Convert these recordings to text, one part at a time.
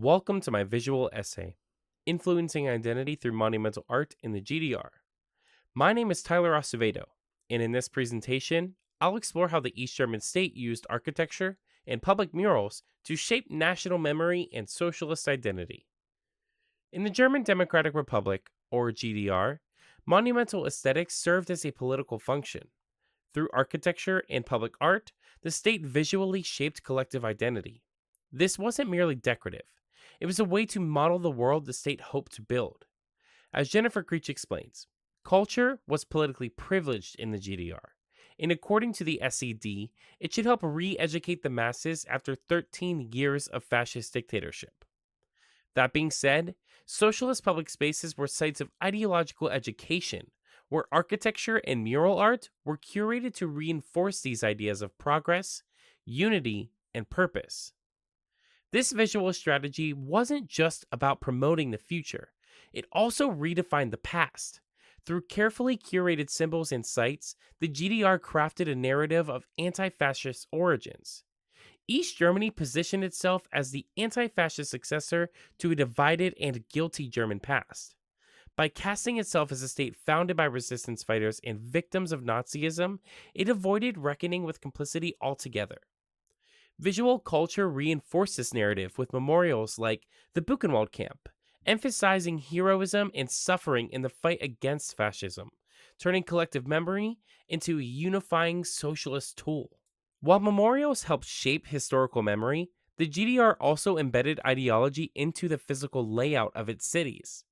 Welcome to my visual essay, Influencing Identity Through Monumental Art in the GDR. My name is Tyler Acevedo, and in this presentation, I'll explore how the East German state used architecture and public murals to shape national memory and socialist identity. In the German Democratic Republic, or GDR, monumental aesthetics served as a political function. Through architecture and public art, the state visually shaped collective identity. This wasn't merely decorative, it was a way to model the world the state hoped to build. As Jennifer Creech explains, culture was politically privileged in the GDR, and according to the SED, it should help re educate the masses after 13 years of fascist dictatorship. That being said, socialist public spaces were sites of ideological education, where architecture and mural art were curated to reinforce these ideas of progress, unity, and purpose. This visual strategy wasn't just about promoting the future, it also redefined the past. Through carefully curated symbols and sites, the GDR crafted a narrative of anti fascist origins. East Germany positioned itself as the anti fascist successor to a divided and guilty German past. By casting itself as a state founded by resistance fighters and victims of Nazism, it avoided reckoning with complicity altogether. Visual culture reinforced this narrative with memorials like the Buchenwald Camp, emphasizing heroism and suffering in the fight against fascism, turning collective memory into a unifying socialist tool. While memorials helped shape historical memory, the GDR also embedded ideology into the physical layout of its cities.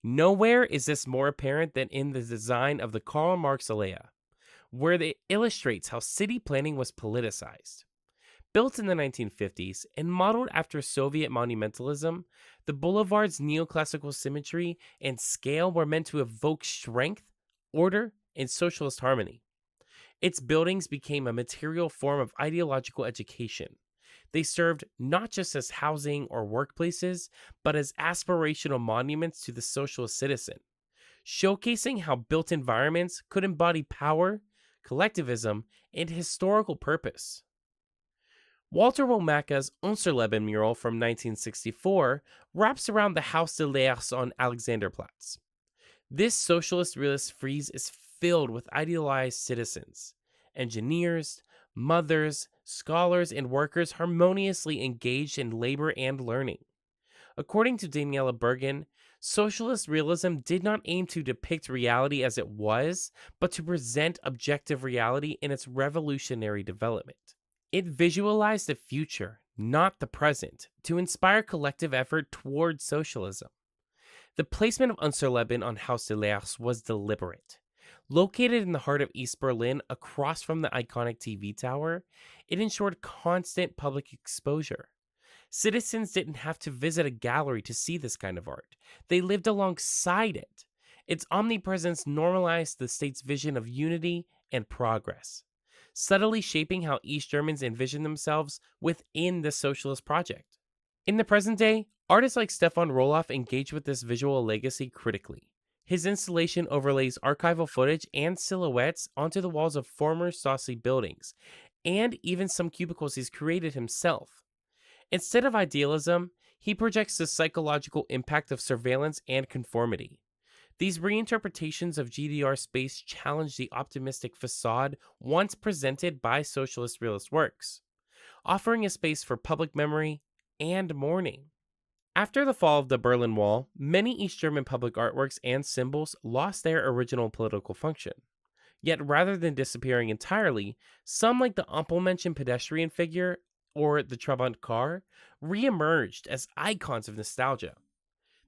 Nowhere is this more apparent than in the design of the Karl Marx Allee, where it illustrates how city planning was politicized. Built in the 1950s and modeled after Soviet monumentalism, the boulevard's neoclassical symmetry and scale were meant to evoke strength, order, and socialist harmony. Its buildings became a material form of ideological education. They served not just as housing or workplaces, but as aspirational monuments to the socialist citizen, showcasing how built environments could embody power, collectivism, and historical purpose. Walter Womaca's Unserleben mural from 1964 wraps around the Haus des Lehrers on Alexanderplatz. This socialist realist frieze is filled with idealized citizens, engineers, mothers, scholars, and workers harmoniously engaged in labor and learning. According to Daniela Bergen, socialist realism did not aim to depict reality as it was, but to present objective reality in its revolutionary development. It visualized the future, not the present, to inspire collective effort toward socialism. The placement of Unserleben on Haus des Lehrers was deliberate. Located in the heart of East Berlin, across from the iconic TV tower, it ensured constant public exposure. Citizens didn't have to visit a gallery to see this kind of art. They lived alongside it. Its omnipresence normalized the state's vision of unity and progress, subtly shaping how East Germans envision themselves within the socialist project. In the present day, artists like Stefan Roloff engage with this visual legacy critically. His installation overlays archival footage and silhouettes onto the walls of former Stasi buildings, and even some cubicles he's created himself. Instead of idealism, he projects the psychological impact of surveillance and conformity. These reinterpretations of GDR space challenge the optimistic facade once presented by socialist realist works, offering a space for public memory and mourning. After the fall of the Berlin Wall, many East German public artworks and symbols lost their original political function. Yet rather than disappearing entirely, some like the aforementioned pedestrian figure or the Trabant car re-emerged as icons of nostalgia.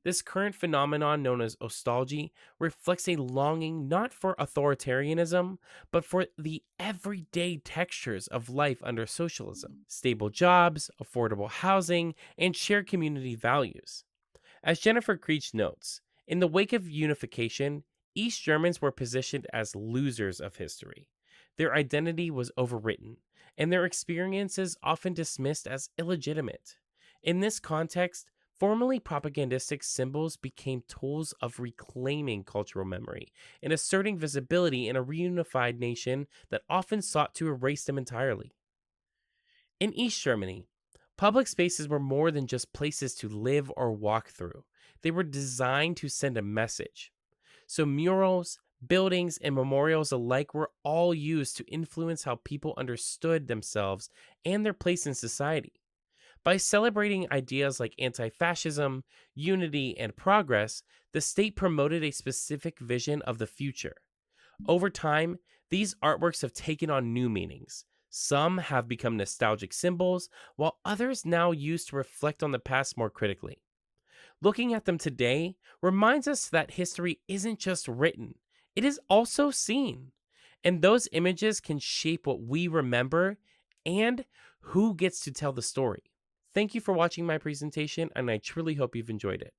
This current phenomenon known as nostalgia reflects a longing not for authoritarianism, but for the everyday textures of life under socialism: stable jobs, affordable housing, and shared community values. As Jennifer Creech notes, in the wake of unification, East Germans were positioned as losers of history. Their identity was overwritten, and their experiences often dismissed as illegitimate. In this context, formerly propagandistic symbols became tools of reclaiming cultural memory and asserting visibility in a reunified nation that often sought to erase them entirely. In East Germany, Public spaces were more than just places to live or walk through, they were designed to send a message. So, murals, buildings, and memorials alike were all used to influence how people understood themselves and their place in society. By celebrating ideas like anti fascism, unity, and progress, the state promoted a specific vision of the future. Over time, these artworks have taken on new meanings. Some have become nostalgic symbols, while others now used to reflect on the past more critically. Looking at them today reminds us that history isn't just written, it is also seen. And those images can shape what we remember and who gets to tell the story. Thank you for watching my presentation, and I truly hope you've enjoyed it.